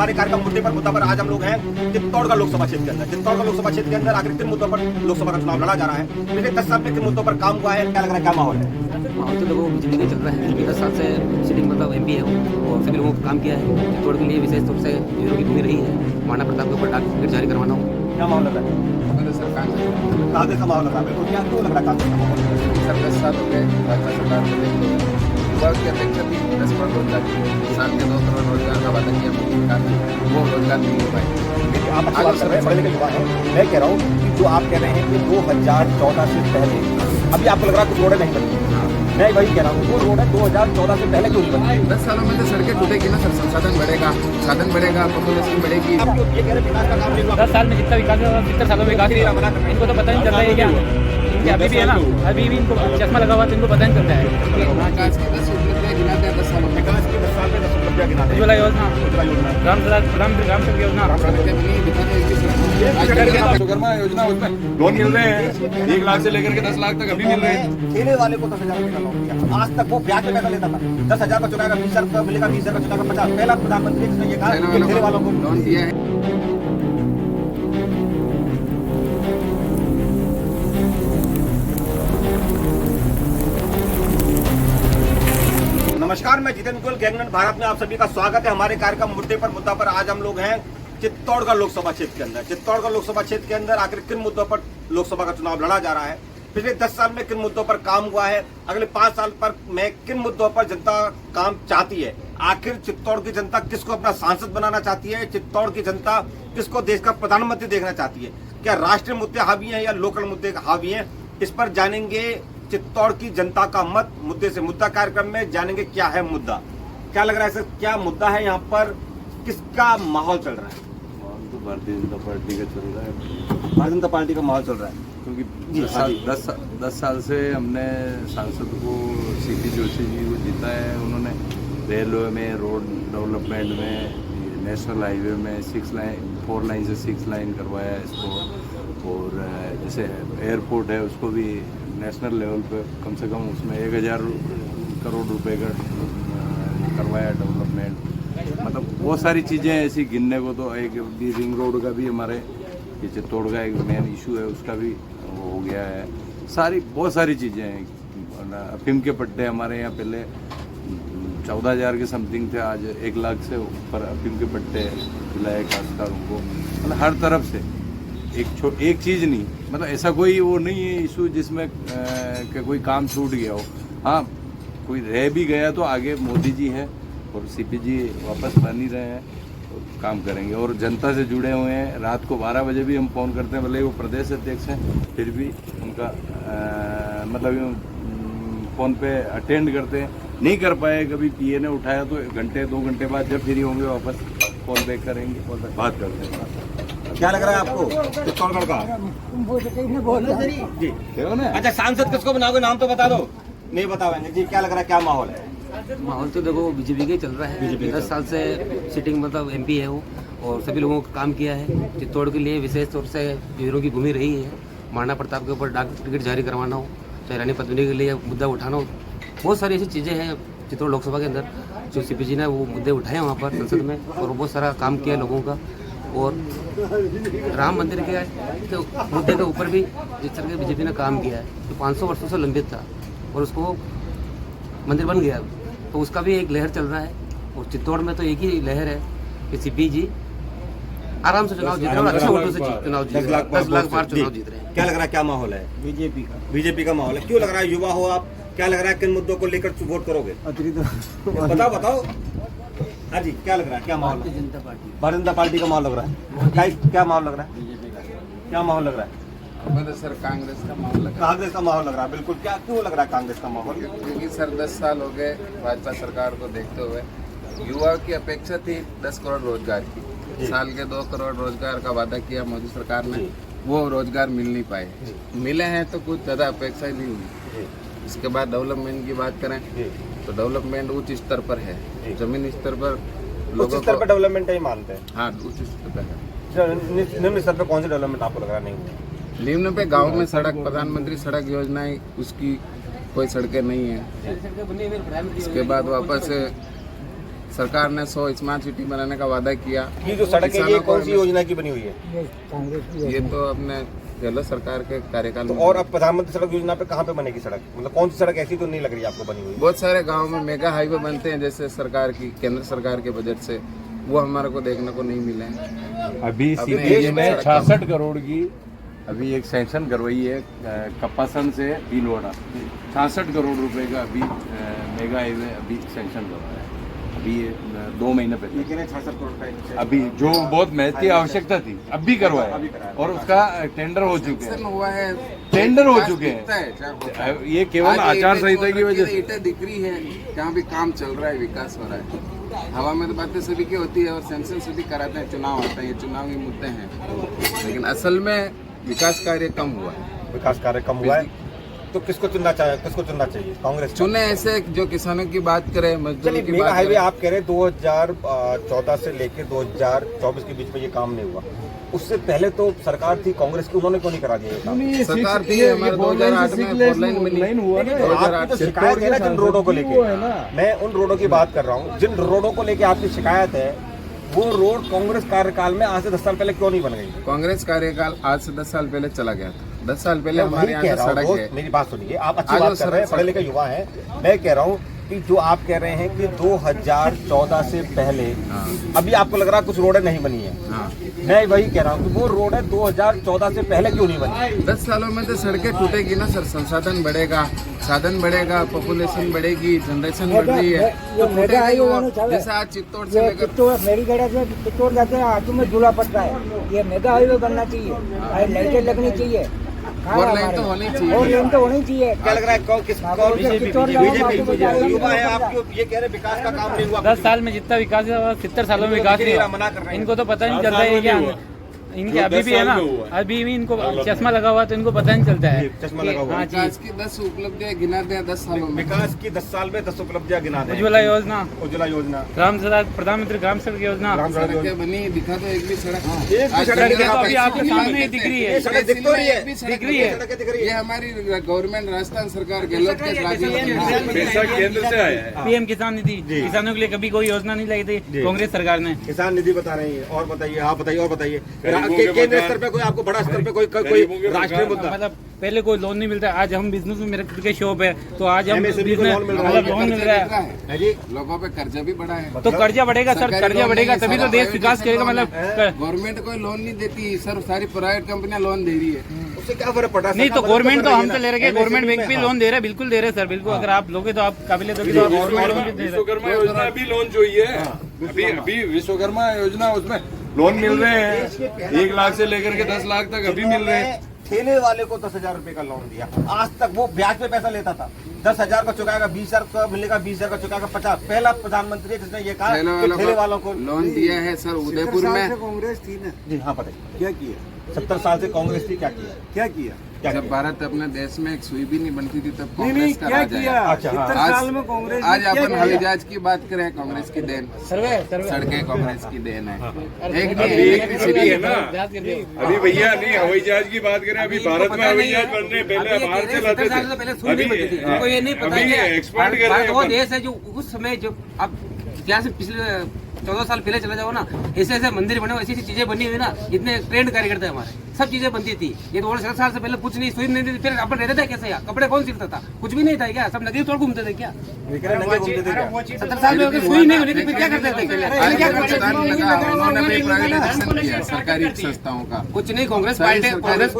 हमारे कार्यक्रम मुद्दे पर आज हम लोग हैं चित्तौड़ का लोकसभा क्षेत्र के अंदर। चित्तौड़ का लोकसभा क्षेत्र के अंदर आखिर किन मुद्दों पर लोकसभा का चुनाव लड़ा जा रहा है, पिछले 10 साल में किन मुद्दों पर काम हुआ है, क्या लग रहा है, क्या माहौल है? माहौल तो देखो बीजेपी का चल रहा है। बीजेपी 10 साल से सिटिंग मतलब एमपी है वो, और सभी लोगों को काम किया है। चित्तौड़ के लिए विशेष तौर से हीरो की भूमि रही है। महाराणा प्रताप के ऊपर डाक टिकट जारी करवाना हो। क्या माहौल लग रहा है? कांग्रेस का माहौल लग रहा है, बिल्कुल। क्या क्यों लग रहा है कांग्रेस का माहौल? सर 10 साल हो गए भाजपा सरकार को देखते हुए युवा की अपेक्षा थी 10 करोड़ रोजगार की। साल के 2 करोड़ रोजगार का वादा किया मोदी सरकार ने, वो रोजगार नहीं हो पाए। आप अच्छी बात कर रहे हैं, पढ़े लिखे युवा हैं। मैं कह रहा हूँ कि जो आप कह रहे हैं कि 2014 से पहले अभी आपको लग रहा है कुछ रोडें नहीं बनी। मैं वही कह रहा हूँ, वो रोड है 2014 से पहले क्यों नहीं बनी? 10 सालों में तो सड़कें टूटेगी ना सर, संसाधन बढ़ेगा, साधन बढ़ेगा, पॉपुलेशन बढ़ेगी। आप जो ये कह रहे हैं विकास का काम नहीं हुआ, 10 साल में जितना विकास हुआ 70 सालों में विकास नहीं हुआ। इनको तो पता नहीं चल रहा है क्या, इनके अभी भी है ना, अभी भी इनको चश्मा लगा हुआ तो इनको पता नहीं चलता है। विकास की 10 उपलब्धियां गिनाते हैं 10 सालों में। विकास के 10 साल में 10 रुपया गिनाते हैं। उज्ज्वला योजना, उज्ज्वला योजना, राम सड़क योजना, सड़कें बनी, दिखाते हैं इसकी सड़कें। विश्वकर्मा योजना, उसमें लोन मिल रहे हैं 1 लाख से लेकर के 10 लाख तक अभी मिल रहे हैं। ठेले वाले को 10,000 रुपये का लोन दिया। आज तक वो ब्याज पे पैसा लेता था। 10,000 का चुनाएगा, 20,000 का मिलेगा, 20,000 का चुनाएगा, 50। पहला प्रधानमंत्री जिसने ये कहा कि ठेले वालों को लोन दिया है। नमस्कार, मैं जितेंद्र गोयल, गैंगमैन भारत में आप सभी का स्वागत है। हमारे कार्यक्रम मुद्दा पर आज हम लोग हैं चित्तौड़ का लोकसभा क्षेत्र के अंदर। चित्तौड़ का लोकसभा क्षेत्र के अंदर आखिर किन मुद्दों पर लोकसभा का चुनाव लड़ा जा रहा है, पिछले 10 साल में किन मुद्दों पर काम हुआ है, अगले 5 साल पर में किन मुद्दों पर जनता काम चाहती है, आखिर चित्तौड़ की जनता किसको अपना सांसद बनाना चाहती है, चित्तौड़ की जनता किसको देश का प्रधानमंत्री देखना चाहती है, क्या राष्ट्रीय मुद्दे हावी हैं या लोकल मुद्दे हावी हैं, इस पर जानेंगे चित्तौड़ की जनता का मत। मुद्दे से मुद्दा कार्यक्रम में जानेंगे क्या है मुद्दा, क्या लग रहा है सर, क्या मुद्दा है यहाँ पर, किसका माहौल चल रहा है? तो भारतीय जनता पार्टी का चल रहा है, भारतीय जनता पार्टी का माहौल चल रहा है, क्योंकि जी, 10 साल से हमने सांसद को सीपी जोशी जी को जीता है। उन्होंने रेलवे में, रोड डेवलपमेंट में, नेशनल हाईवे में 4 लाइन से 6 लाइन करवाया है इसको, और जैसे एयरपोर्ट है उसको भी नेशनल लेवल पे कम से कम उसमें 1,000 करोड़ रुपए का करवाया डेवलपमेंट। मतलब बहुत सारी चीज़ें ऐसी गिनने को, तो एक रिंग रोड का भी हमारे ये चित्तौड़ का एक मेन इशू है, उसका भी वो हो गया है। बहुत सारी चीज़ें हैं। अफीम के पट्टे हमारे यहाँ पहले 14,000 के समथिंग थे, आज 1 लाख से ऊपर अफीम के पट्टे दिलाए काश्तकारों को। मतलब हर तरफ से एक चीज़ नहीं, मतलब ऐसा कोई वो नहीं है इशू जिसमें कि कोई काम छूट गया हो। हाँ, कोई रह भी गया तो आगे मोदी जी हैं और सीपी जी वापस बन ही रहे हैं, तो काम करेंगे। और जनता से जुड़े हुए हैं। रात को 12 बजे भी हम फ़ोन करते हैं, भले वो प्रदेश अध्यक्ष हैं, फिर भी उनका मतलब फ़ोन पे अटेंड करते हैं। नहीं कर पाए, कभी पीए ने उठाया तो 2 घंटे बाद जब फ्री होंगे वापस कॉल बैक करेंगे, बात करते हैं। क्या लग रहा है आपको चित्तौड़गढ़ का? जी, अच्छा, सांसद किसको बनाओगे, नाम तो बता दो। नहीं बताओगे जी, क्या लग रहा है, क्या माहौल है? माहौल तो देखो बीजेपी का ही चल रहा है। 10 साल से सिटिंग मतलब एमपी है वो, और सभी लोगों को काम किया है। चित्तौड़ के लिए विशेष तौर से हीरो की भूमि रही है। महाराणा प्रताप के ऊपर डाक टिकट जारी करवाना हो, चाहे रानी पद्मिनी के लिए मुद्दा उठाना हो, बहुत सारी ऐसी चीज़ें हैं चित्तौड़ लोकसभा के अंदर जो सीपी जी ने वो मुद्दे उठाए वहाँ पर संसद में, और बहुत सारा काम किया लोगों का। और राम मंदिर के मुद्दे के ऊपर भी जिस तरह के बीजेपी ने काम किया है, जो 500 वर्षों से लंबित था और उसको मंदिर बन गया, तो उसका भी एक लहर चल रहा है। और चित्तौड़ में तो एक ही लहर है कि सीपी जी आराम से चुनाव जीत रहे हैं, और अच्छे वोटों से चुनाव जीत रहे हैं, 10 लाख बार चुनाव जीत रहे हैं। क्या लग रहा है, क्या माहौल है? बीजेपी का माहौल है। क्यों लग रहा है, युवा हो आप, क्या लग रहा है, किन मुद्दों को लेकर वोट करोगे? बताओ हाँ जी, क्या लग रहा है, क्या माहौल? भारतीय जनता पार्टी का माहौल लग रहा है। क्या माहौल लग रहा है, क्या माहौल लग रहा है? हमें सर कांग्रेस का माहौल लगा। कांग्रेस का माहौल लग रहा है, बिल्कुल। क्या क्यों लग रहा है कांग्रेस का माहौल? क्योंकि सर 10 साल हो गए भाजपा सरकार को देखते हुए युवा की अपेक्षा थी 10 करोड़ रोजगार की। साल के 2 करोड़ रोजगार का वादा किया मोदी सरकार ने, वो रोजगार मिल नहीं पाए। मिले हैं तो कुछ ज़्यादा अपेक्षा ही नहीं हुई। इसके बाद डेवलपमेंट की बात करें तो डेवलपमेंट उच्च स्तर पर है, जमीन स्तर पर उच्च स्तर पर डेवलपमेंट ही मानते हैं। हाँ, उच्च स्तर पर है। निम्न स्तर पर कौन सी डेवलपमेंट आपको लग रहा नहीं है? निम्न पे गांव में सड़क, प्रधानमंत्री सड़क योजनाएं, उसकी कोई सड़कें नहीं है। इसके बाद वापस सरकार ने 100 स्मार्ट सिटी बनाने का वादा किया। ये जो सड़क है ये किसानों को कौन सी योजना की बनी हुई है? ये तो अपने गहलोत सरकार के कार्यकाल तो में। और अब प्रधानमंत्री सड़क योजना पे कहाँ पे बनेगी सड़क? मतलब कौन सी सड़क ऐसी तो नहीं लग रही आपको बनी हुई? बहुत सारे गांव में मेगा हाईवे बनते हैं जैसे सरकार की केंद्र सरकार के बजट से, वो हमारे को देखने को नहीं मिले हैं। अभी अपने सीपीए एरिया में में 66 करोड़ की अभी एक सैंक्शन करवाई है कपासन से भीलवाड़ा, 66 करोड़ रुपए का अभी मेगा हाईवे अभी सैंक्शन करवाया है अभी 2 महीने पहले। 66 करोड़ का अभी जो बहुत महत्व की आवश्यकता थी अब भी करवाया और उसका टेंडर हो चुके हैं, हुआ है, टेंडर हो विकास चुके दिखता है, हैं। ये केवल आचार संहिता की वजह से ईंटें दिख रही है, जहाँ भी काम चल रहा है, विकास हो रहा है। हवा में तो बातें सभी की होती है और सैंक्शन सभी कराते हैं, चुनाव आते हैं, ये चुनावी मुद्दे हैं, लेकिन असल में विकास कार्य कम हुआ है। विकास कार्य कम हुआ है तो किसको चुनना चाहिए? कांग्रेस चुने ऐसे जो किसानों की बात करें, मजदूरों चलिए की मेगा बात हाईवे करें। आप कह रहे हैं 2014 से लेकर 2024 के बीच में ये काम नहीं हुआ। उससे पहले तो सरकार थी कांग्रेस की, उन्होंने क्यों नहीं करा दिया ये काम? सरकार थी हमारे 2008 में 4 लाइन मिली। आपकी तो शिकायत है ना जिन रोडों को लेके, मैं उन रोडों की बात कर रहा हूँ जिन रोडों को लेके आपकी शिकायत है, वो रोड कांग्रेस कार्यकाल में आज से 10 साल पहले क्यों नहीं बन गई? कांग्रेस कार्यकाल आज से 10 साल पहले चला गया था। 10 साल पहले मैं हमारे वही यहाँ कह से रहा हूँ, सड़क दोस्त, है। मेरी बात सुनिए, आप अच्छी आज बात वो कर रहे हैं, सड़क- पढ़े लिखे युवा हैं। मैं कह रहा हूँ कि जो आप कह रहे हैं कि 2014 से पहले अभी आपको लग रहा है कुछ रोडें नहीं बनी है। हाँ। मैं वही कह रहा हूँ कि वो रोड है 2014 से पहले क्यों नहीं बनी? 10 सालों में तो सड़कें टूटेगी ना सर, संसाधन बढ़ेगा, साधन बढ़ेगा, पॉपुलेशन बढ़ेगी, जनरेशन बढ़ रही है, तो टूटेगा ही वो। जैसे आज चित्तौड़ से लेकर मेरी गड़ा से चित्तौड़ जाते हैं, आजू में झूला पड़ता है। ये मेगा हाईवे बनना चाहिए, लाइटें लगनी चाहिए, फोर लाइन तो होनी चाहिए। और लेन तो होनी चाहिए। क्या लग रहा है बीजेपी युवा है आपको ये कह रहे विकास का काम नहीं हुआ? 10 साल में जितना विकास हुआ 70 सालों में विकास नहीं मना कर हुआ। रहे हैं। इनको तो पता नहीं चलता है क्या इनके अभी भी है ना, अभी भी इनको चश्मा लगा हुआ तो इनको पता नहीं चलता है। चश्मा लगा हुआ। हाँ जी। विकास की 10 उपलब्धियां गिनाते हैं 10 सालों में। विकास की 10 साल में 10 उपलब्धियां गिना दें। उज्ज्वला योजना, उज्ज्वला योजना, ग्राम सड़क, प्रधानमंत्री ग्राम सड़क योजना, ग्राम सड़क योजना। सड़कें बनी, दिखा तो एक भी सड़क। एक भी आज सड़क तो नहीं अभी आपके सामने दिख रही है। ये सड़क दिख तो रही है, दिख रही है। सड़कें दिख रही ये है। हमारी गवर्नमेंट राजस्थान सरकार गहलोत के राज्य में पैसा केंद्र से आया है। पीएम किसान निधि, किसानों के लिए कभी कोई योजना नहीं लाई थी कांग्रेस सरकार ने। किसान निधि बता रही है। और बताइए, आप बताइए और बताइए गरीबों के केंद्र बता- स्तर पे कोई आपको बड़ा स्तर पे कोई गरीबों के राष्ट्रीय बता- मुद्दा? मतलब पहले कोई लोन नहीं मिलता, आज हम बिजनेस में, मेरे खुद के शॉप है तो आज हम MSME को बिजनेस लोन मिल रहा है। मतलब लोन मिल रहा है। है जी। लोगों पे कर्जा भी बढ़ा है। तो कर्जा बढ़ेगा सर, सरकारी कर्जा लोन बढ़ेगा नहीं है, तभी तो सारा देश विकास प्राइवेट करेगा। लोन मतलब गवर्नमेंट कोई लोन नहीं देती सर, सारी प्राइवेट कंपनियां लोन दे रही है। उससे क्या फर्क पड़ रहा है? नहीं तो सरकार गवर्नमेंट मदद तो कर हम रही तो है ले ना। रहे हैं, गवर्नमेंट बैंक भी हाँ। लोन दे रहा है, बिल्कुल दे रहे हैं सर, बिल्कुल। अगर आप लोगे तो आप काबिलियत होगी तो आप गवर्नमेंट लोन भी दे रहे हैं। विश्वकर्मा योजना अभी लोन चाहिए, अभी विश्वकर्मा योजना उसमें लोन मिल रहे हैं 1 लाख से लेकर के 10 लाख तक अभी मिल रहे हैं। ठेले वाले को 10,000 रुपए का लोन दिया, आज तक वो ब्याज पे पैसा लेता था। 10,000 का चुकाएगा, 20,000 का मिलेगा, 20,000 का चुकाएगा 50। पहला प्रधानमंत्री है जिसने ये कहा कि ठेले वालों को लोन दिया है सर। उदयपुर में कांग्रेस थी ना, जी हाँ बताइए, क्या किया? 70 साल से कांग्रेस थी, क्या किया? क्या किया? क्या जब किया? भारत अपने देश में एक सुई भी नहीं बनती थी तब नहीं कांग्रेस का क्या राज किया? आया। अच्छा, हाँ। 70 साल में कांग्रेस आज ने क्या अपन हवाई किया? जहाज की बात करें, कांग्रेस की देन। सर्वे सड़कें कांग्रेस की देन है। एक अभी इलेक्ट्रिसिटी है ना, अभी भैया नहीं हवाई जहाज की बात करें, अभी भारत में हवाई जहाज बनने पहले बाहर से लाते थे, पहले सुई नहीं बनती थी, उनको ये नहीं पता अभी है एक्सपर्ट कर रहे भारत हैं वो अपन। देश है जो उस समय जो अब इतिहास में पिछले 14 साल पहले चला जाओ ना, ऐसे ऐसे मंदिर बने, ऐसी ऐसी चीजें बनी हुई ना, इतने ट्रेंड कार्यकर्ता है हमारे, सब चीजें बनती थी। ये तो 70 साल से पहले कुछ नहीं, सुई नहीं थी, फिर अपन रहते थे कैसे यार? कपड़े कौन सिलता था? कुछ भी नहीं था क्या? सब नकली तोड़ घूमते थे क्या? ये कह रहे नंगे घूमते थे क्या? 70 साल में अगर सुई नहीं बनी थी फिर क्या करते थे? आज क्या का करते मतदान थे? लगा, उन्होंने भी प्राइवेटाइजेशन किया सरकारी संस्थाओं का। कुछ नहीं, कांग्रेस सारी पार्टी, कांग्रेस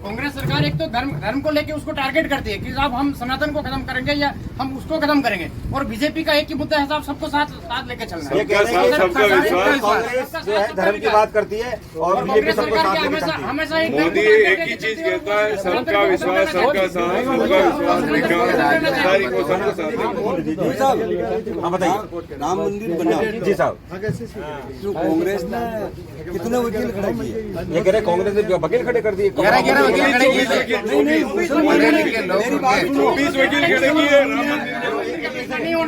कांग्रेस सरकार एक तो धर्म को लेके उसको टारगेट करती है कि साहब हम सनातन को खत्म करेंगे या हम उसको खत्म करेंगे, और बीजेपी का एक ही मुद्दा है साहब, सबको साथ लेके चलना ये है। कह रहे हैं कि सबका विश्वास। कांग्रेस जो है धर्म की बात करती है और बीजेपी कांग्रेस सबको सरकार साथ की लेके हमेशा चलती है। हमेशा एक मोदी एक ही चीज कहता है, सबका विश्वास, सबका साथ, सबका विश्वास, विकास, सारी को सबको साथ जी साहब, हाँ बताइए। राम मंदिर बना, जी साहब, तो कांग्रेस ने कितने वकील खड़े किए? ये कह रहे कांग्रेस ने वकील खड़े कर दिए। 11 वकील खड़े किए थे। बरेली के लोग होंगे। 24 वकील खड़े किए राम मंदिर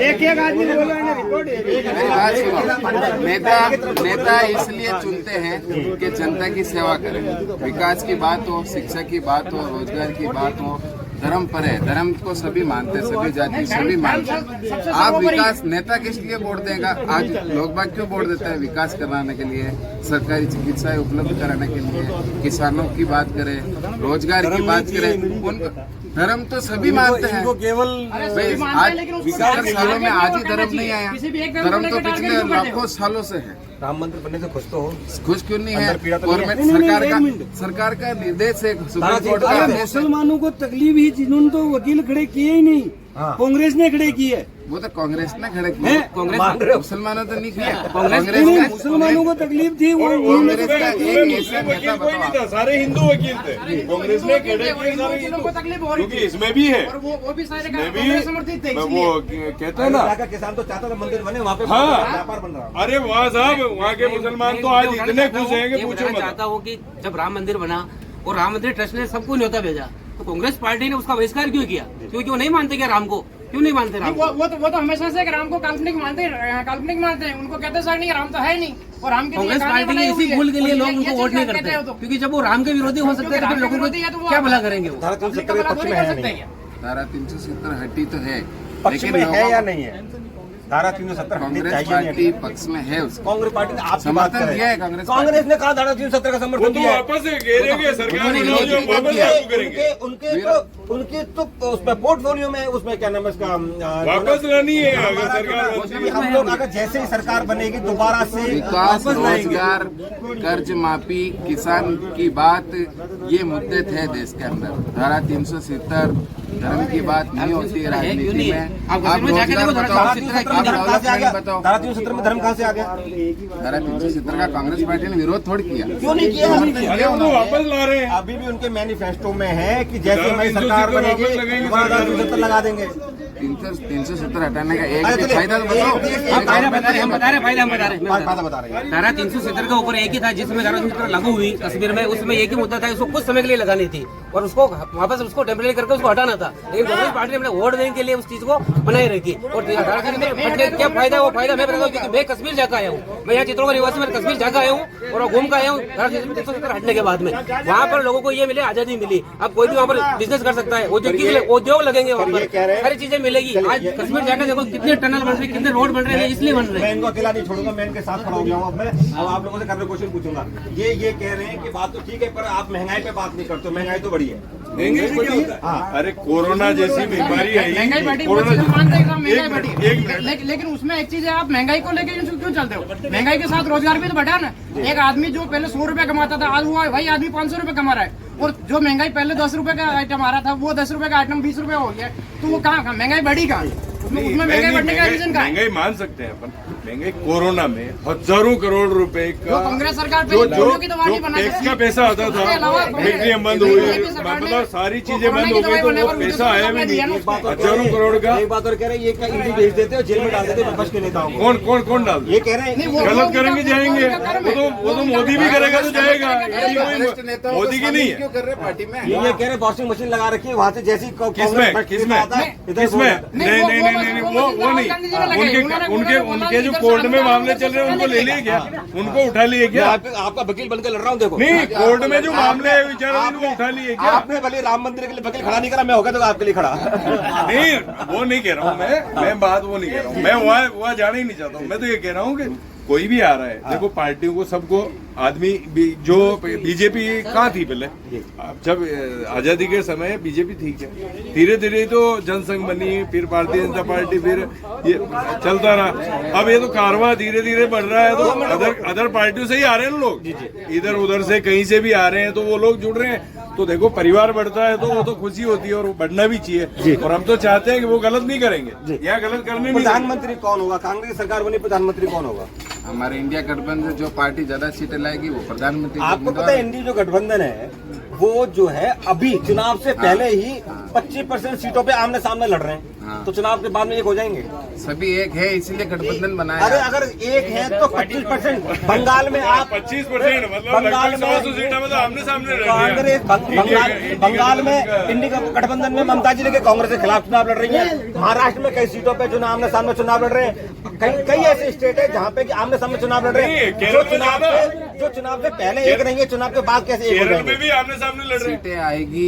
एक आदमी बोला है रिपोर्ट। मेरी बात सुनो, नेता इसलिए चुनते हैं कि जनता की सेवा करें, विकास की बात हो, शिक्षा की बात हो, रोजगार की बात हो, धर्म पर है, धर्म को सभी मानते हैं, सभी जाति सभी मानते हैं। आप विकास नेता किस लिए वोट देगा? आज लोग बाग क्यों वोट देते हैं? विकास कराने के लिए, सरकारी चिकित्साएं उपलब्ध कराने के लिए, किसानों की बात करें, रोजगार की बात करें, उन धर्म तो सभी मानते हैं। केवल आज 70 सालों में आज ही धर्म नहीं आया, धर्म तो पिछले लाखों सालों से है। राम मंदिर बनने से खुश तो हो। खुश क्यों नहीं है? अंदर पीड़ा तो गवर्नमेंट सरकार का निर्देश है, सुप्रीम कोर्ट का अरे आदेश है। मुसलमानों को तकलीफ ही, जिन्होंने तो वकील खड़े किए ही नहीं, कांग्रेस ने खड़े किए। वो तो कांग्रेस ने खड़े किए, कांग्रेस मुसलमानों तो नहीं किया। कांग्रेस नहीं, का मुसलमानों को तकलीफ थी, वो कांग्रेस का एक ऐसा नेता कोई नहीं बताओ था, सारे हिंदू वकील थे। कांग्रेस ने खड़े किए सारे वकीलों को तकलीफ हो हिंदू, रही क्योंकि थी इसमें भी है, और वो भी सारे इसमें भी कांग्रेस समर्थित थे, इसलिए। वो कहते हैं ना, जाकर किसान तो चाहता था मंदिर बने, वहाँ पे हाँ। व्यापार बन रहा। अरे वहाँ साहब वहाँ के मुसलमान तो आज इतने खुश हैं कि पूछो मत। चाहता हूँ कि जब राम मंदिर बना और राम मंदिर ट्रस्ट ने सबको न्योता भेजा, तो कांग्रेस पार्टी ने उसका बहिष्कार क्यों किया? क्योंकि वो नहीं मानते क्या राम को? क्यों नहीं मानते राम को? वो तो हमेशा से राम को काल्पनिक मानते हैं। उनको कहते सर नहीं, राम तो है नहीं, और राम के लिए कांग्रेस कहानी पार्टी बनाई के हुई इसी है। भूल के लिए और लोग ये उनको चीज वोट नहीं कहते करते, हो तो। क्योंकि जब वो राम के विरोधी हो सकते हैं तो फिर लोगों को क्या भला करेंगे वो? धारा 370 के पक्ष में है या नहीं? धारा 370 हटी तो है, पक्ष लेकिन में है लोगों या को नहीं है? धारा 370 हटनी कांग्रेस चाहिए पार्टी नहीं? पक्ष में है उसको। कांग्रेस पार्टी ने आपकी बात समर्थन करें। दिया है कांग्रेस कांग्रेस ने कहा धारा 370 का वो समर्थन तो दिया है। वापस घेरेंगे, सरकार उन्होंने बनाओ जो वापस किया। लागू करेंगे। उनके तो उसमें पोर्टफोलियो में, उसमें क्या नाम है उसका, वापस लानी है अगर सरकार बनती है। हम लोग अगर जैसे ही सरकार बनेगी दोबारा से विकास, वापस लाएंगे। रोजगार, कर्ज माफी, किसान की बात, ये मुद्दे थे देश के अंदर। धारा 370 धर्म की बात नहीं होती है राजनीति में। आप आप में जाके रोजगार देखो, बताओ, धारा आप 370 में धर्म कहाँ से आ गया? डेवलपमेंट बताओ। धारा 370 में धर्म कहाँ से आ गया? धारा 370 का कांग्रेस पार्टी ने विरोध थोड़ी किया। क्यों नहीं किया? अरे वो तो वापस ला रहे हैं। अभी भी उनके मैनिफेस्टो में है कि जैसे धारा हमारी 370 सरकार वापस बनेगी लगेंगे, दोबारा धारा सरकार 370 लगा देंगे। 370 हटाने का एक अरे भी चलिए, फायदा तो बताओ। हम बता रहे हैं फायदा बता रहे हैं। धारा 370 का ऊपर एक ही था जिसमें धारा 370 लागू हुई कश्मीर में, उसमें एक ही मुद्दा था, उसको कुछ समय के लिए लगानी थी और उसको वापस उसको टेम्परेरी करके उसको हटाना था। लेकिन कांग्रेस पार्टी ने अपने वोट देने के लिए उस चीज को बनाए रखी और धारा 370 हटने का क्या फायदा है? वो फायदा मैं बताऊँ, क्योंकि मैं कश्मीर जाकर आया हूँ, मैं यहाँ चित्तौड़गढ़ निवासी, मैं कश्मीर जाकर आया हूँ और घूम कर आया हूँ। धारा 370 हटने के बाद में वहाँ पर लोगों को ये मिले, आजादी मिली। अब कोई भी वहाँ पर बिजनेस कर सकता है, उद्योग लगेंगे, वहाँ पर सारी चीजें मिलेगी। आज कश्मीर जाकर देखो कितने टनल बन रहे हैं, कितने रोड बन रहे हैं, इसलिए बन रहे हैं। मैं इनको अकेला नहीं छोड़ूंगा, मैं इनके साथ खड़ा हो गया हूँ। अब मैं आप लोगों से करने क्वेश्चन पूछूंगा। ये कह रहे हैं कि बात तो ठीक है, पर आप महंगाई पे बात नहीं करते। महंगाई तो बड़ी है। महंगाई से क्या होता है? हाँ। अरे कोरोना जैसी बीमारी आई, महंगाई बढ़ी, वो चीज़ मानते हैं कि महंगाई बढ़ी। लेकिन उसमें एक चीज है, आप महंगाई को लेकर क्यों चलते हो? महंगाई के साथ रोजगार भी तो बढ़ा ना। एक आदमी जो पहले 100 रुपए कमाता था, आज वो वही आदमी 500 रुपए कमा रहा है। और जो महंगाई पहले 10 रुपए का आइटम आ रहा था, वो 10 रुपए का आइटम 20 रुपए हो गया। तो वो कहाँ महंगाई बढ़ी कहाँ? उसमें महंगाई बढ़ने का रीजन क्या है? महंगाई मान सकते हैं अपन। महंगाई कोरोना में हजारों करोड़ रुपए का जो कांग्रेस सरकार जो की दवा नहीं बनाई, टैक्स का पैसा आता था, फैक्ट्रियां बंद हुई, मतलब सारी चीजें बंद हो गई, तो वो पैसा आया भी नहीं। हजारों करोड़ का। एक बात और कह रहे हैं, ये क्या ईडी भेज देते हो, जेल में डाल देते हो विपक्ष के नेताओं को। कौन डाल? ये कह रहे हैं गलत करेंगे जाएंगे। वो तो मोदी भी करेगा तो जाएगा। वरिष्ठ नेताओं को मोदी की नहीं क्यों कर रहे पार्टी में? ये कह रहे वॉशिंग मशीन लगा रखी है, वहाँ से जैसी किसमें नहीं, वो नहीं। उनके जो कोर्ट में मामले चल रहे हैं उनको ले लिए क्या? उनको उठा लिए क्या? आपका वकील बनकर लड़ रहा हूँ। देखो नहीं, कोर्ट में जो मामले है विचार उनको उठा लिए क्या? आपने भले राम मंदिर के लिए वकील खड़ा नहीं करा, मैं होगा तो आपके लिए खड़ा। नहीं, वो नहीं कह रहा हूँ मैं बात वो नहीं कह रहा हूँ। मैं वहाँ जाना ही नहीं चाहता हूँ। मैं तो ये कह रहा हूँ कि कोई भी आ रहा है, देखो पार्टियों को सबको आदमी जो बीजेपी कहाँ थी पहले, जब आजादी के समय बीजेपी थी क्या? धीरे धीरे तो जनसंघ बनी, फिर भारतीय जनता पार्टी, फिर ये चलता रहा। अब ये तो कारवां धीरे धीरे बढ़ रहा है, तो अदर पार्टियों से ही आ रहे हैं लोग, इधर उधर से कहीं से भी आ रहे हैं, तो वो लोग जुड़ रहे हैं। तो देखो परिवार बढ़ता है तो वो तो खुशी होती है और वो बढ़ना भी चाहिए। और हम तो चाहते हैं कि वो गलत नहीं करेंगे, यहाँ गलत करने नहीं। प्रधानमंत्री कौन होगा? कांग्रेस सरकार बनी, प्रधानमंत्री कौन होगा? हमारे इंडिया गठबंधन जो पार्टी ज्यादा सीटें लाएगी वो प्रधानमंत्री। आपको पता है इंडी जो गठबंधन है वो जो है अभी चुनाव से पहले ही 25% सीटों पे आमने सामने लड़ रहे हैं। तो चुनाव के बाद में एक हो जाएंगे। सभी एक है, इसीलिए गठबंधन बनाया। अरे अगर एक है तो 25%। बंगाल में आप 25% मतलब बंगाल में 100 सीटों में तो आमने सामने कांग्रेस बंगाल में इंडी गठबंधन में ममता जी लेके कांग्रेस के खिलाफ चुनाव लड़ रही है। महाराष्ट्र में कई सीटों पे जो आमने सामने चुनाव लड़ रहे हैं। कई ऐसे स्टेट है जहाँ पे कि आमने सामने चुनाव लड़ रहे हैं। जो चुनाव से पहले एक नहीं है, चुनाव के बाद कैसे एक हो केरल में जाएंगे? भी आमने सामने लड़ रहे हैं। सीटें आएगी,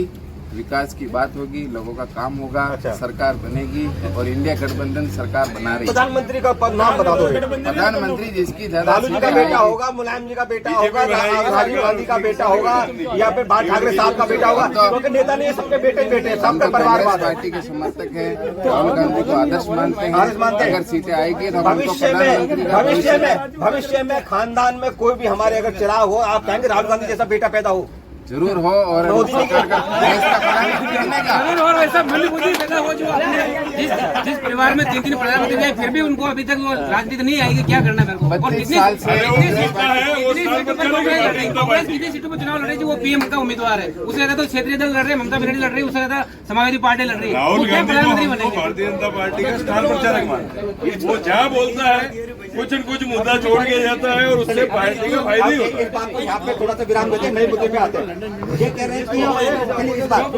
विकास की बात होगी, लोगों का काम होगा, अच्छा। सरकार बनेगी और इंडिया गठबंधन सरकार बना रही है। प्रधानमंत्री का नाम बता दो। प्रधानमंत्री जिसकी ज्यादा लालू जी का बेटा होगा, मुलायम जी का बेटा होगा, राजीव गांधी का बेटा होगा, या फिर बाल ठाकरे साहब का बेटा होगा, क्योंकि नेता नहीं, सबके बेटे बेटे, सबका परिवार कांग्रेस पार्टी के समर्थक है, राहुल गांधी को आदर्श मानते हैं। अगर सीटें आएगी तो भविष्य में खानदान में कोई भी हमारे अगर चिराग हो, आप कहेंगे राहुल गांधी जैसा बेटा पैदा हो, जरूर हो और सरकार का देश का प्रधानमंत्री बनेगा। और ऐसा मंदबुद्धि पैदा हो जो अपने जिस परिवार में 3 प्रधानमंत्री हैं, फिर भी उनको अभी तक वो राजनीति नहीं आएगी, क्या करना मेरे को। और 32 साल से कांग्रेस कितनी सीटों पर चुनाव लड़ रही है, वो पीएम का उम्मीदवार है, उससे ज्यादा तो क्षेत्रीय दल लड़ रहे हैं, ममता बनर्जी लड़ रही है, उससे ज्यादा समाजवादी पार्टी लड़ रही है, वो राहुल क्या गांधी प्रधानमंत्री को बनेंगे। भारतीय जनता पार्टी का स्टार प्रचारक मानते हैं। वो जहाँ बोलता है कुछ न कुछ मुद्दा छोड़ के जाता है और उससे पार्टी का फायदा ही होता है। इस बात को यहाँ पे थोड़ा सा विराम देते हैं, नए मुद्दे पे आते हैं। ये कह रहे हैं कि इस बात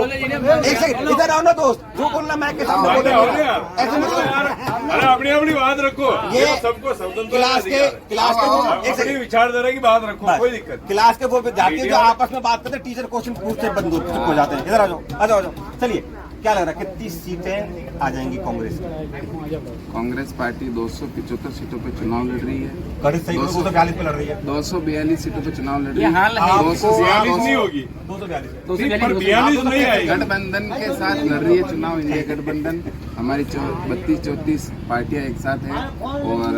एक सेकंड इधर आओ ना दोस्त, जो बोलना मैं के सामने बोल रहा हूँ, ऐसे मत। अरे अपनी अपनी बात रखो, ये सबको स्वतंत्र क्लास के एक अपनी सेकंड विचारधारा की बात रखो, कोई दिक्कत नहीं। क्लास के वो विद्यार्थी जो आपस में बात करते हैं, टीचर क्वेश्चन पूछते बंद हो जाते हैं। इधर आ जाओ, आ जाओ, आ जाओ। चलिए, क्या लग रहा है कितनी सीटें आ जाएंगी कांग्रेस की? कांग्रेस पार्टी 275 सीटों पे चुनाव लड़ रही है, गणित सही 242 पे लड़ रही है, 242 सीटों पे चुनाव लड़ रही ये है। हाल है। 42 नहीं होगी, 242 पर 42 नहीं आएगी। गठबंधन के साथ लड़ रही है चुनाव इंडिया गठबंधन। हमारी 32-34 पार्टियां एक साथ हैं और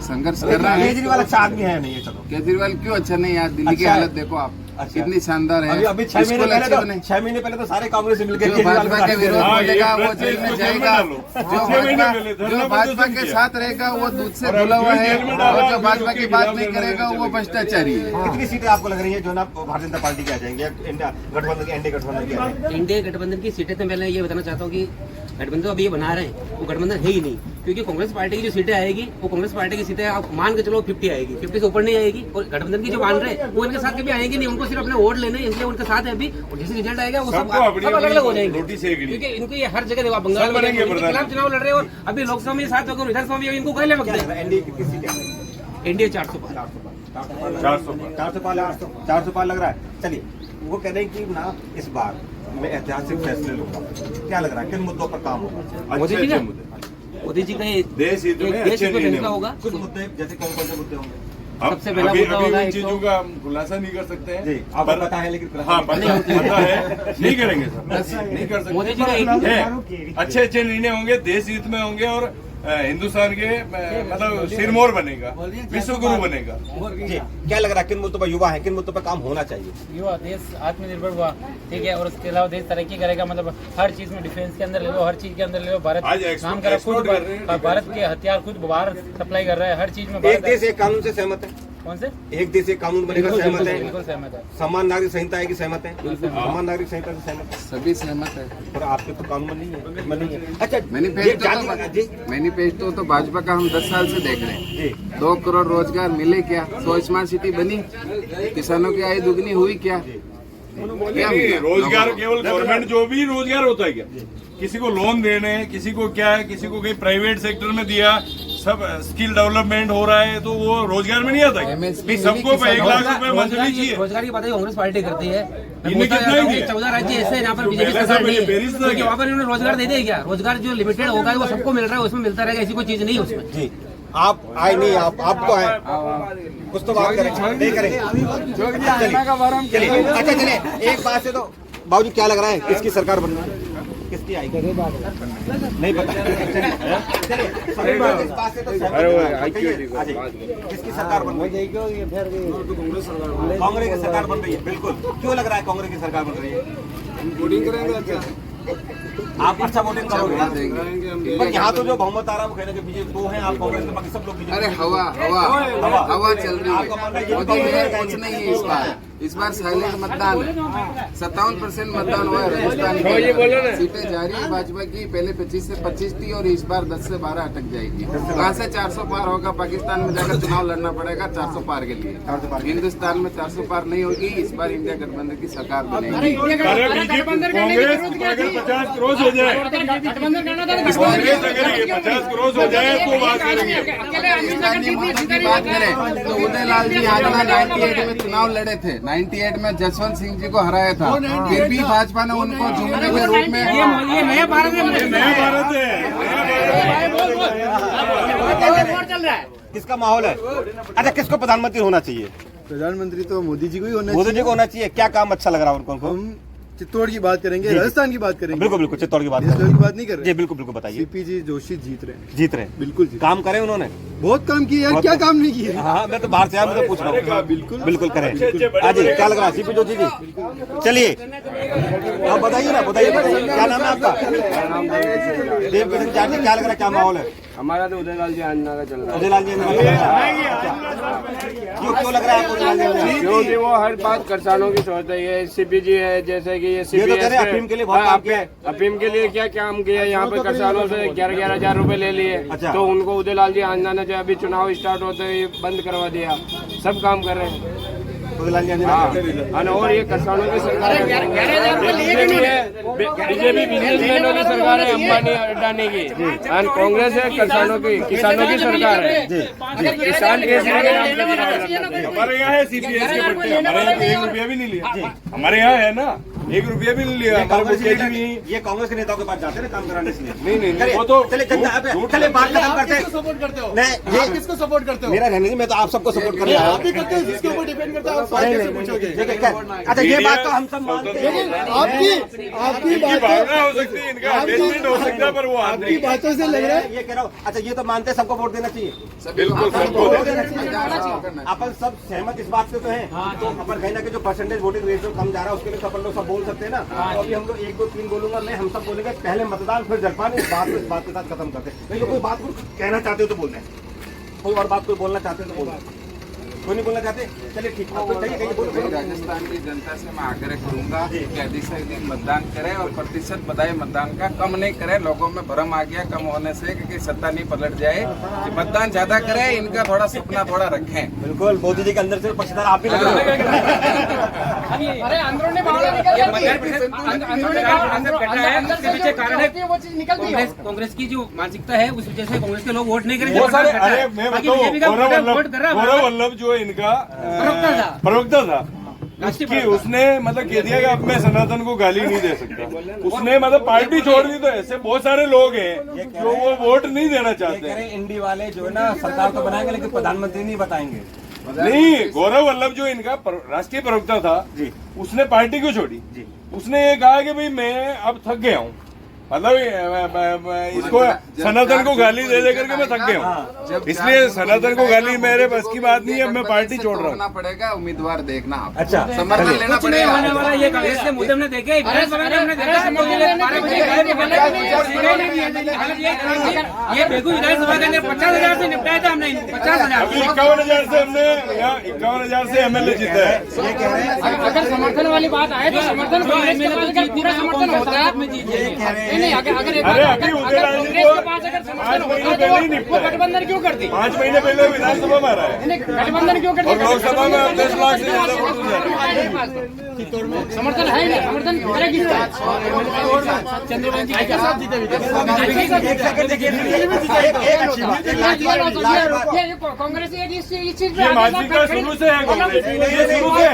संघर्ष कर रहे हैं। केजरीवाल अच्छा आदमी है नहीं? ये चलो, केजरीवाल क्यों अच्छा नहीं यार, दिल्ली की अच्छा है। हालत देखो आप, अच्छा। कितनी शानदार है। अभी 6 महीने स्कूल अच्छे पहले बने। तो 6 महीने पहले तो सारे कांग्रेस से मिलकर जो भाजपा के विरोध हाँ, ये बोलेगा वो ब्लड जेल में टेस्ट जाएगा, को जेल में डालो। जो भाजपा के साथ रहेगा वो दूध से धुला हुआ है और जो भाजपा की बात नहीं करेगा वो भ्रष्टाचारी है। कितनी सीटें आपको लग रही है जो ना भारतीय जनता पार्टी के आ जाएंगे, गठबंधन के, एनडीए गठबंधन के आ जाएंगे? इंडिया गठबंधन की सीटें तो पहले ये बताना चाहता हूँ कि गठबंधन तो अभी ये बना रहे हैं, वो गठबंधन है ही नहीं, क्योंकि कांग्रेस पार्टी की जो सीटें आएगी वो कांग्रेस पार्टी की सीटें आप मान के चलो 50 आएगी, 50 से ऊपर नहीं आएगी। और गठबंधन की जो मान रहे हैं वो इनके साथ कभी आएंगे नहीं, उनको सिर्फ अपने वोट लेने, इसलिए उनके साथ है अभी। और जैसे रिजल्ट आएगा वो सब अलग अलग हो जाएंगे, रोटी सेकनी। क्योंकि इनको ये हर जगह देखो, आप बंगाल में बनेंगे इनके खिलाफ चुनाव लड़ रहे हो, और अभी लोकसभा में 7 होकर विधानसभा में इनको कहले वक्त है। एनडीए कितनी सीटें? इंडिया 400 400 पार लग रहा है। चलिए, वो कह रहे हैं कि ना इस बार मैं ऐतिहासिक फैसले लूंगा। क्या लग रहा है, किन मुद्दों पर काम होगा? मोदी जी अच्छे का मुद्दे। मोदी जी का ये देश हित में देश अच्छे हित में निर्णय फैसला होगा। कुछ मुद्दे, जैसे कौन कौन से मुद्दे होंगे? सबसे पहला अभी मुद्दा होगा उन एक चीजों तो का हम खुलासा नहीं कर सकते हैं जी, आपको पता है, लेकिन हाँ पता है, नहीं करेंगे सर, नहीं कर सकते। मोदी जी का एक है, अच्छे अच्छे निर्णय होंगे, देश हित में होंगे और हिंदुस्तान के मतलब सिरमौर बनेगा, विश्व गुरु बनेगा। जी, क्या लग रहा है किन मुद्दों पर युवा है, किन मुद्दों पर काम होना चाहिए? युवा देश आत्मनिर्भर हुआ, ठीक है, और उसके अलावा देश तरक्की करेगा। मतलब हर चीज में, डिफेंस के अंदर ले लो, हर चीज के अंदर ले लो, भारत आज export- काम कर रहा है, export कर रहे हैं। भारत के हथियार खुद भारत सप्लाई कर रहा है, हर चीज में एक भारत। देश एक कानून से सहमत है? कौन से? एक देश एक कानून बनेगा, सहमत है? बिल्कुल सहमत है। समान नागरिक संहिता है कि सहमत है? समान नागरिक संहिता से सहमत है? सभी सहमत है। और आपके तो कानून में नहीं है, में नहीं है। अच्छा, मैनिफेस्टो तो भाजपा का हम 10 साल से देख रहे हैं। जी, 2 करोड़ रोजगार मिले क्या? 100 स्मार्ट सिटी बनी, किसानों की आय दुगनी हुई क्या? क्या नहीं, मिला? रोजगार केवल गवर्नमेंट जो भी रोजगार होता है क्या? किसी को लोन देने, किसी को क्या है, किसी को कहीं प्राइवेट सेक्टर में दिया, सब स्किल डेवलपमेंट हो रहा है, तो वो रोजगार में नहीं आता क्या? MSP सबको 1 लाख रुपए मंथली चाहिए। रोजगार की बात कांग्रेस पार्टी करती है। इनने कितना ही दिया? 14 राज्य ऐसे हैं जहाँ पर बीजेपी सरकार नहीं है, क्योंकि वहाँ पर इन्होंने रोजगार दे दिया क्या? रोजगार जो लिमिटेड होगा वो सबको मिल रहा है, उसमें मिलता रहेगा, ऐसी कोई चीज नहीं है उसमें। जी, आप आए नहीं, आप तो आए, कुछ तो बात करेंगे, नहीं करेंगे? चलिए, अच्छा चलिए, एक बात से तो बाबूजी क्या लग रहा है, किसकी सरकार बनना है, किसकी आएगी? नहीं पता। चलिए, सभी बात इस बात से तो सहमत हैं। कहिए, किसकी सरकार बन रही है? कांग्रेस की सरकार बन रही है, बिल्कुल। क्यों लग रहा है कांग्रेस की सरकार बन रही है? वोटिंग करेंगे आप अच्छा वोटिंग करोगे? पर यहाँ तो जो बहुमत आ रहा है वो कह रहे हैं कि बीजेपी 2 हैं, आप कांग्रेस में, बाकी सब लोग बीजेपी। अरे हवा चल रही है। मोदी है कुछ नहीं है इस बार साइलेंट मतदान है। 57% मतदान हुआ है राजस्थान में। सीटें जारी है भाजपा की, पहले 25 से 25 थी और इस बार 10 से 12 अटक जाएगी। वहाँ से 400 पार होगा, पाकिस्तान में जाकर चुनाव लड़ना पड़ेगा 400 पार के लिए। हिंदुस्तान में 400 पार नहीं होगी, इस बार इंडिया गठबंधन की सरकार बनेगी। अरे बीजेपी कांग्रेस अगर 50 करोड़ हो जाए, गठबंधन करना था कांग्रेस अगर ये 50 क्रॉस हो जाए तो बात करेंगे। अकेले आदमी से अगर जीतनी की बात करें तो उदयलाल जी आजना 98 में चुनाव लड़े थे, 98 में जसवंत सिंह जी को हराया था, फिर भी भाजपा ने उनको जुमले के रूप में ये नया भारत है, नया भारत है, चल रहा है। किसका माहौल है? अच्छा, किसको प्रधानमंत्री होना चाहिए? प्रधानमंत्री तो मोदी जी को ही होना मोदी जी को होना चाहिए। क्या काम अच्छा लग रहा है उनको? हम चित्तौड़ की बात करेंगे, राजस्थान की बात करेंगे, बिल्कुल बिल्कुल चित्तौड़ की बात देश करें। की बात नहीं कर रहे। जी बिल्कुल बिल्कुल बताइए। सीपी जी जोशी जीत रहे हैं, जीत रहे हैं, बिल्कुल काम करे उन्होंने, बहुत काम किए यार, बहुत क्या काम- काम नहीं किए। हाँ मैं तो बाहर से आया, मैं तो पूछ रहा हूँ। बिल्कुल बिल्कुल करें। आज क्या लग रहा है सीपी जोशी जी? चलिए आप बताइए ना, बताइए क्या नाम है आपका? देव किशन जानी, क्या लग रहा है, क्या माहौल है? हमारा तो उदयलाल जी आजना का चल रहा उदयलाल जी क्यों लग रहा है आपको उदयलाल जी? क्योंकि वो हर बात किसानों की सोचते हैं। ये सीपीजी है, जैसे कि ये तो कह रहे हैं अफीम के लिए बहुत काम किया है। अफीम के लिए क्या काम किया, यहाँ पे किसानों से 11,000 11,000 रुपए ले लिए। अच्छा। तो उनको उदयलाल जी आजना ने जो अभी चुनाव स्टार्ट होते ही बंद करवा दिया। सब काम कर रहे हैं। उदयलाल जी हाँ, और ये किसानों की सरकार है, बीजेपी बिजनेसमैनों की सरकार है, अंबानी अडानी की। और कांग्रेस है किसानों की सरकार है। किसान केस हमारे यहाँ है सीपीएस के पट्टे, हमारे यहाँ 1 रुपया भी नहीं लिया। हमारे यहाँ है ना, 1 रुपया भी नहीं लिया। ये कांग्रेस के नेताओं के पास जाते हैं ना काम कराने के लिए। नहीं, वो तो चले चले बात खत्म करते हैं। सपोर्ट करते हो? नहीं, ये किसको सपोर्ट करते हो? मेरा रहने दीजिए, मैं तो आप सबको सपोर्ट कर रहा आप भी करते हो, जिसके ऊपर डिपेंड करता है आप नहीं, कैसे नहीं, पूछोगे? नहीं, नहीं, अच्छा ये बात तो हम सब मानते हैं। आपकी इनकी भावना हो सकती है, इनका एडजस्टमेंट हो सकता है, पर वो आते आपकी बातों से लग रहा है ये कह रहा हूँ। अच्छा ये तो मानते हैं सबको वोट देना चाहिए, बिल्कुल सबको वोट देना चाहिए। अपन सब सहमत इस बात से तो हैं। तो अपन कहीं ना कहीं जो परसेंटेज वोटिंग रेशियो कम जा रहा है उसके लिए तो अपन लोग सब बोल सकते हैं ना। तो अभी हम लोग 1 2 3 बोलूंगा मैं, हम सब बोलेंगे पहले मतदान फिर जलपान। इस बात के साथ खत्म करते हैं। नहीं तो कोई बात को कहना चाहते हो तो बोल रहे हैं, कोई और बात कोई बोलना चाहते हो तो बोल रहे हैं, कोई नहीं बोलना चाहते। चलिए ठीक है, आपको चाहिए कहीं बोलो। राजस्थान की जनता से मैं आग्रह करूंगा कि अधिक से अधिक मतदान करें और प्रतिशत बढ़ाए मतदान का, कम नहीं करें। लोगों में भ्रम आ गया कम होने से कि सत्ता नहीं पलट जाए, कि मतदान ज्यादा करें, इनका थोड़ा सपना थोड़ा रखें। बिल्कुल मोदी जी के अंदर से पक्षधर आप भी लग रहे हो। अरे अंदरूनी भावना निकल जाती है, अंदरूनी भावना अंदर से जो कारण है वो चीज निकलती है। कांग्रेस की जो मानसिकता है उस वजह से कांग्रेस के लोग वोट नहीं करेंगे। बहुत सारे, अरे मैं बताऊं, गौरव वल्लभ जो इनका प्रवक्ता था, उसने मतलब कह दिया कि अब मैं सनातन को गाली नहीं दे सकता। उसने मतलब पार्टी छोड़ दी। तो ऐसे बहुत सारे लोग हैं जो वो वोट नहीं देना चाहते हैं। इंडी वाले जो है ना सरकार तो बनाएंगे लेकिन प्रधानमंत्री नहीं बताएंगे। नहीं, गौरव वल्लभ जो इनका राष्ट्रीय प्रवक्ता था जी, उसने पार्टी क्यों छोड़ी जी? उसने ये कहा कि भाई मैं अब थक गया हूँ, मतलब इसको सनातन को गाली दे दे करके मैं थक गया हूँ, इसलिए सनातन को गाली मेरे बस की बात नहीं है, मैं पार्टी छोड़ रहा हूँ। पड़ेगा उम्मीदवार देखना, अच्छा समर्थन लेना कुछ नहीं होने पड़ेगा। वाला। ये कांग्रेस के मुद्दे हमने देखे, विधानसभा में हमने देखा। ये बेगू विधानसभा के अंदर 50,000 से निपटाया था हमने, 50,000। 51,000 से हमने यहाँ 51,000 से एमएलए जीता है। ये कह रहे हैं अगर समर्थन वाली बात आए तो समर्थन कांग्रेस के पास अगर पूरा समर्थन होता है नहीं, अगर अरे अभी उदयलाल जी कांग्रेस के पास अगर समर्थन होता तो वो गठबंधन क्यों करती? 5 महीने पहले विधानसभा में आ रहा है गठबंधन क्यों करती? और लोकसभा में अब 10 लाख से ज्यादा वोट हो जा रहे हैं। समर्थन है नहीं, समर्थन करेगी चंद्रबाबू जी के साथ जीते कांग्रेस इस चीज ये मानसिक का शुरू से है कांग्रेस, ये शुरू से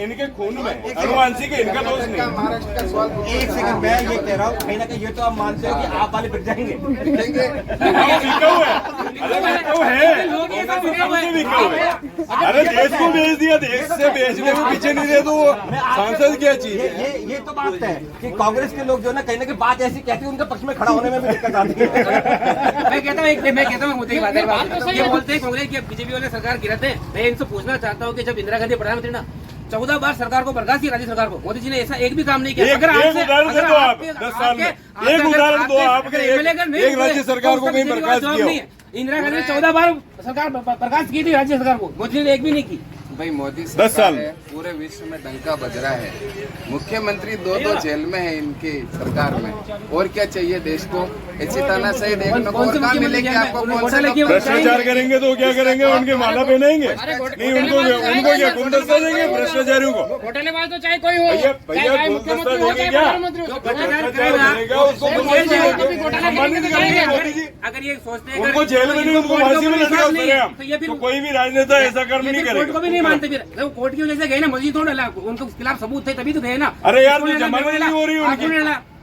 इनके खून में अनुवांशिक है, इनका दोष नहीं। एक सेकंड मैं ये कह रहा हूँ कहीं ना कहीं ये तो आप मानते हो कि आप वाले बिक जाएंगे। बिकाऊ है, अरे बिकाऊ है, बिकाऊ है। अरे देश को बेच दिया, देश से बेचने में पीछे नहीं रहे तो वो सांसद क्या चीज है? ये तो बात है कि कांग्रेस के लोग जो है ना कहीं ना कहीं बात ऐसी कहती है उनके पक्ष में खड़ा होने में भी दिक्कत आती है। मैं कहता हूँ मुद्दे की बात है। ये बोलते हैं कांग्रेस की बीजेपी वाले सरकार गिराते हैं। मैं इनसे पूछना चाहता हूँ कि जब इंदिरा गांधी प्रधानमंत्री ना 14 बार सरकार को बर्खास्त की, राज्य सरकार को, मोदी जी ने ऐसा एक भी काम नहीं किया। एक उदाहरण दे दो आप 10 साल में, एक उदाहरण दो आपके, एक राज्य सरकार को कहीं बर्खास्त किया हो। इंदिरा गांधी ने 14 बार सरकार बर्खास्त की थी राज्य सरकार को, मोदी जी ने एक भी नहीं की। भाई मोदी 10 साल है, पूरे विश्व में डंका बज रहा है। मुख्यमंत्री 2 जेल में है इनकी सरकार में, और क्या चाहिए देश को? इसी तरह से देखने को और काम मिलेंगे आपको। कौन से लोग भ्रष्टाचार करेंगे तो क्या करेंगे? उनके माला पहनाएंगे? नहीं, उनको क्या गुलदस्ता देंगे भ्रष्टाचारियों को? घोटालेबाज तो चाहे कोई हो, भैया चाहे मुख्यमंत्री हो, चाहे क्या? प्रधानमंत्री हो, अगर ये सोचते हैं उनको जेल में नहीं, उनको फांसी में लटकाओ सरेआम। तो कोई भी राजनेता ऐसा कर्म नहीं कोर्ट को भी नहीं करेगा। मानते। फिर कोर्ट की वजह से गए ना, मर्जी थोड़ा डाला, उनके खिलाफ सबूत थे तभी तो गए ना। अरे यार, तो जमानत नहीं हो रही उनकी,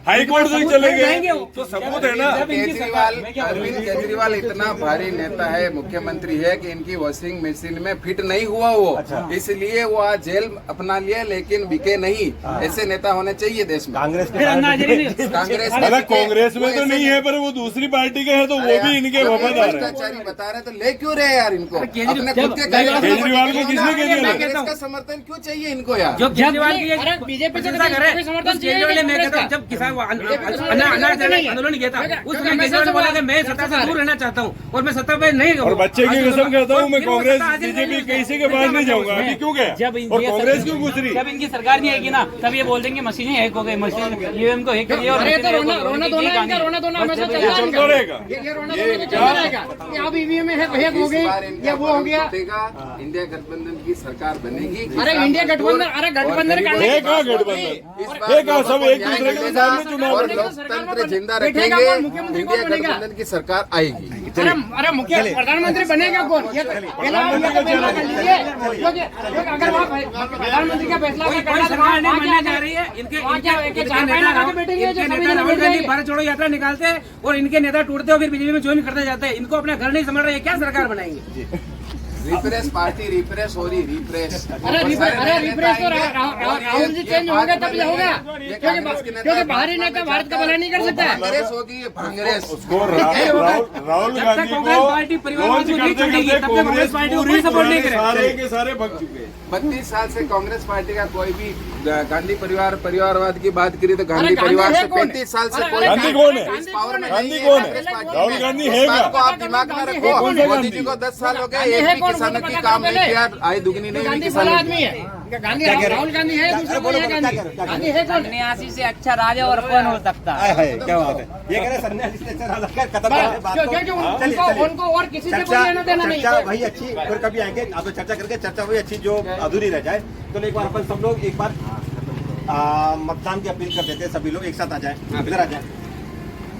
हाई कोर्ट से चले गए तो सबूत है ना। केजरीवाल, अरविंद केजरीवाल इतना भारी नेता है, मुख्यमंत्री है कि इनकी वॉशिंग मशीन में फिट नहीं हुआ वो, इसलिए वो आज जेल अपना लिए, लेकिन बिके नहीं। ऐसे नेता होने चाहिए देश में। कांग्रेस कांग्रेस अरे कांग्रेस में तो नहीं है, पर वो दूसरी पार्टी के हैं तो वो भी इनके वफादार है। भ्रष्टाचारी बता रहे तो ले क्यों रहे यार इनको? अपने खुद के केजरीवाल को किसने कह दिया? कांग्रेस का समर्थन क्यों चाहिए इनको यार? जो केजरीवाल की बीजेपी से समर्थन जब किसान आंदोलन किया था उसमें केजरीवाल ने बोला कि मैं सत्ता से दूर रहना चाहता हूँ और मैं सत्ता पे नहीं और बच्चे की कसम कहता हूँ मैं कांग्रेस बीजेपी किसी के पास नहीं जाऊंगा। अभी क्यों गया और कांग्रेस क्यों घुस रही? जब इनकी सरकार नहीं आएगी ना तब ये बोल देंगे मशीनें हैक हो गई, मशीन ईवीएम को हैक कर दिया। रोना धोना हमेशा चलता रहेगा। अब ईवीएम में हैक हो गई, ये वो हो गया। इंडिया गठबंधन की सरकार बनेगी। अरे इंडिया गठबंधन, अरे गठबंधन करने एक गठबंधन सब एक दूसरे के सामने चुनाव और लोकतंत्र जिंदा रखेंगे, इंडिया गठबंधन की सरकार आएगी। अरे मुख्य प्रधानमंत्री बनेगा कौन? ये पहला फैसला कर लीजिए, क्योंकि अगर वहाँ प्रधानमंत्री का फैसला सरकार नहीं बनने जा रही है। इनके नेता राहुल गांधी भारत छोड़ो यात्रा निकालते हैं और इनके नेता टूटते हो फिर बीजेपी में ज्वाइन करते जाते हैं। इनको अपना घर नहीं समझ रहे, क्या सरकार बनाएंगे? रिफ्रेश पार्टी रिफ्रेश हो रही, रिफ्रेश। अरे रिफ्रेश तो राहुल जी चेंज होगा तब होगा, क्योंकि बाहरी नेता भारत का भला नहीं कर सकता है। कांग्रेस होगी, कांग्रेस उसको राहुल गांधी कांग्रेस पार्टी परिवारवाद को नहीं छोड़ेगी तब तक कांग्रेस पार्टी को कोई सपोर्ट नहीं करेगा। सारे के सारे भग चुके हैं। 32 साल से कांग्रेस पार्टी का कोई भी गांधी परिवारवाद की बात करी तो गांधी परिवार से 35 साल से कोई गांधी कौन है? इस पावर में गांधी नहीं है कौन है? कांग्रेस पार्टी। राहुल गांधी है इस क्या? बात को आप दिमाग में रखो। मोदी जी को 10 साल हो गए, एक भी किसानों की काम नहीं किया, आय दुगनी नहीं हुई गांधी भला किसानों आदमी की। है। गांधी राहुल गांधी है, दूसरा कोई है गांधी है कौन? सन्यासी से अच्छा राजा और कौन हो सकता है? क्या बात है? ये कह रहे सन्यासी से अच्छा राजा, खैर, खत्म करते हैं बात को। क्योंकि उनको और किसी से कोई लेना देना नहीं। चर्चा वही अच्छी, फिर कभी आएंगे आप चर्चा करके, चर्चा वही अच्छी जो अधूरी रह जाए। तो एक बार अपन सब लोग एक बार मतदान की अपील कर देते हैं, सभी लोग एक साथ आ जाए, इधर आ जाए,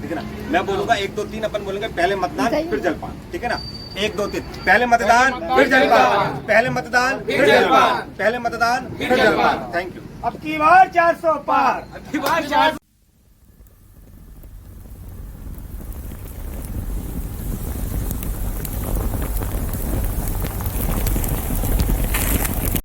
ठीक है ना? मैं बोलूंगा 1 2 3 अपन बोलेंगे, पहले मतदान फिर जलपान, ठीक है ना? 1 2 3 पहले मतदान फिर जलपान, पहले मतदान फिर जलपान, पहले मतदान फिर जलपान। Thank you. अब की बार 400 पार।